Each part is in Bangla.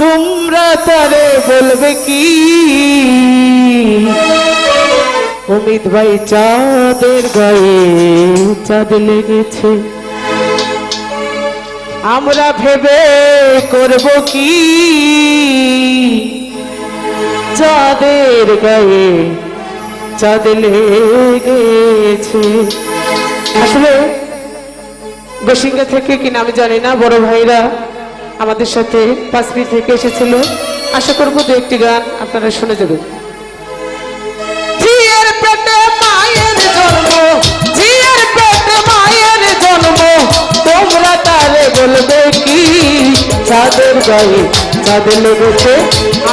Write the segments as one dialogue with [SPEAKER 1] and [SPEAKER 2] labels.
[SPEAKER 1] তোমরা তারে বলবে কি অমিত ভাই চাঁদের গায়ে চাঁদ লেগেছে, আমরা ভেবে করব কি চাঁদের গায়ে চাঁদ লেগেছে। আসলে বসিঙ্গা থেকে কিনা আমি জানি না, বড় ভাইরা আমাদের সাথে 5 মিনিট থেকে এসেছিল। আশা করবো দু একটি গান আপনারা শুনে যাবেন। ঝিয়ের পেটে মায়ের জন্ম, ঝিয়ের পেটে মায়ের জন্ম, তোমরা তারে বলবে কি চাঁদের গায়ে চাঁদ লেগেছে,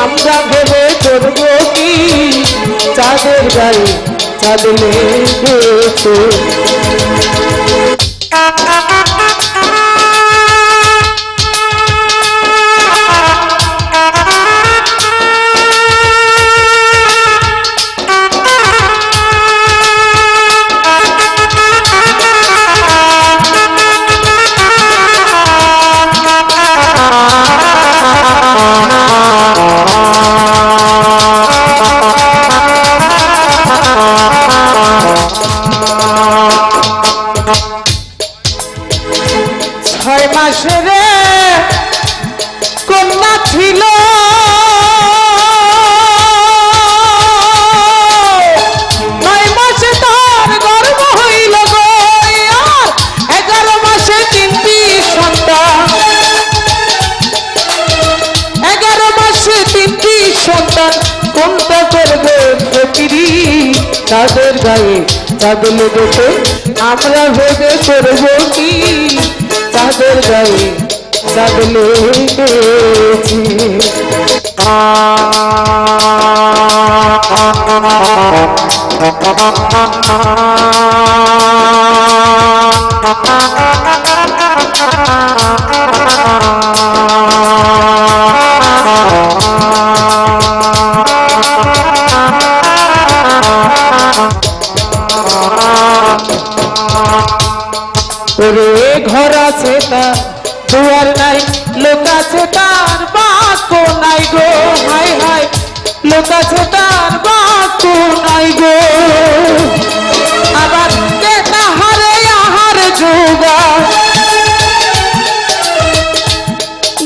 [SPEAKER 1] আমরা ভেবে করবো কি চাঁদের গায়ে চাঁদ লেগেছে। ছয় মাসের কন্যা ছিল, 9 মাসে তার গর্ভ হইল গো, আর 11 মাসে 3টি সন্তান, 11 মাসে 3টি সন্তান। কোনটা করবে ফকিরি তাদের গায়ে চাঁদ লেগেছে, আমরা ভেবে করবো কি চাঁদের গায়ে চাঁদ লেগেছে। ওরে ঘর আছে তার দুয়ার নাই, লোক আছে তার বাক্য নাই গো, হায় হায় লোক আছে তার বাক্য নাই গো। আবার কে তাহারে আহার যোগা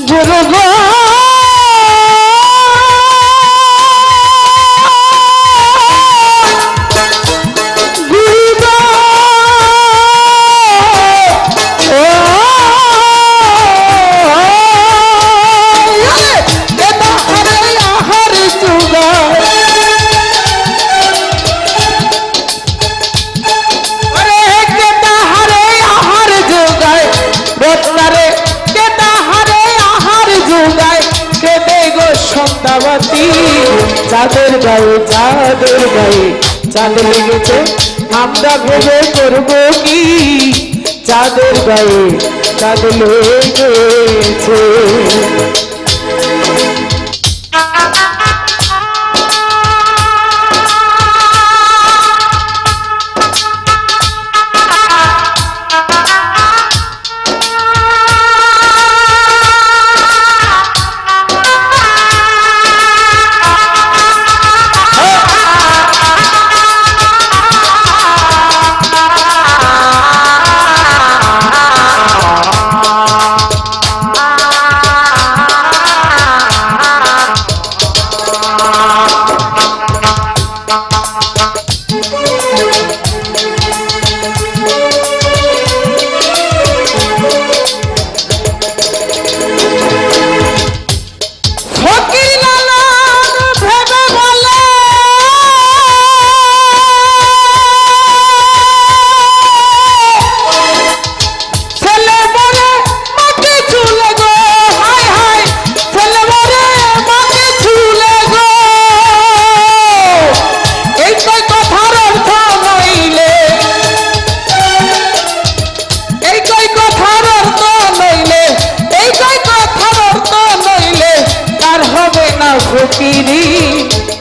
[SPEAKER 1] গুরু গো, চাঁদের গায়ে চাঁদের গায়ে চাঁদ লেগেছে, আমরা ভেবে করবো কি চাঁদের গায়ে চাঁদ লেগেছে।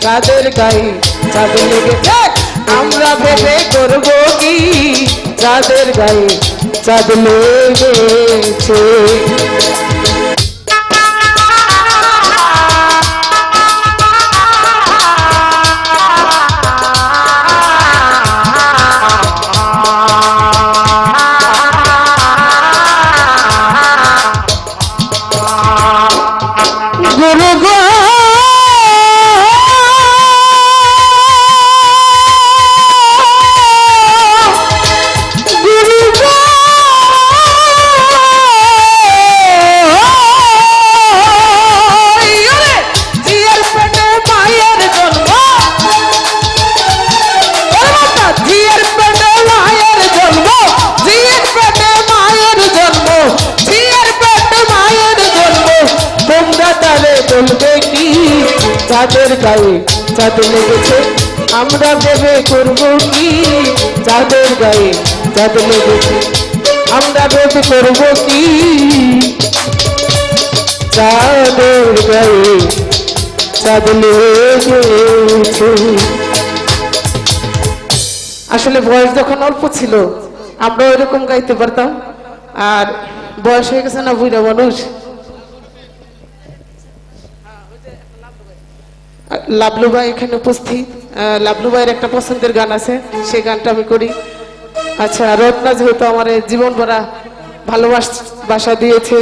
[SPEAKER 1] চাঁদের গায়ে চাঁদ লেগেছে, আমরা ভেবে করবো কি চাঁদের গায়ে চাঁদ লেগেছে। গুরু গো গুরু গো জিয়ার পেটে মায়ের জন্ম জিয়ার পেটে মায়ের জন্ম জিয়ার পেটে মায়ের জন্ম জিয়ার পেটে মায়ের জন্ম তোমরা তারে বলবে কি যাদের গায়ে চাঁদ লেগেছে আমরা ভেবে করব কি যাদের গায়ে চাঁদ লেগেছে আমরা ভেবে করব কি যাদের গায়ে চাঁদ লেগেছে। আসলে বয়স যখন অল্প ছিল আমরা ওইরকম গাইতে পারতাম, আর বয়স হয়ে গেছে না বুড়া মানুষ। লাবলু ভাই এখানে উপস্থিত, লাবলু ভাইয়ের একটা পছন্দের গান আছে, সেই গানটা আমি করি। আচ্ছা, রত্না যেহেতু আমার জীবন ভরা ভালোবাসা দিয়েছে,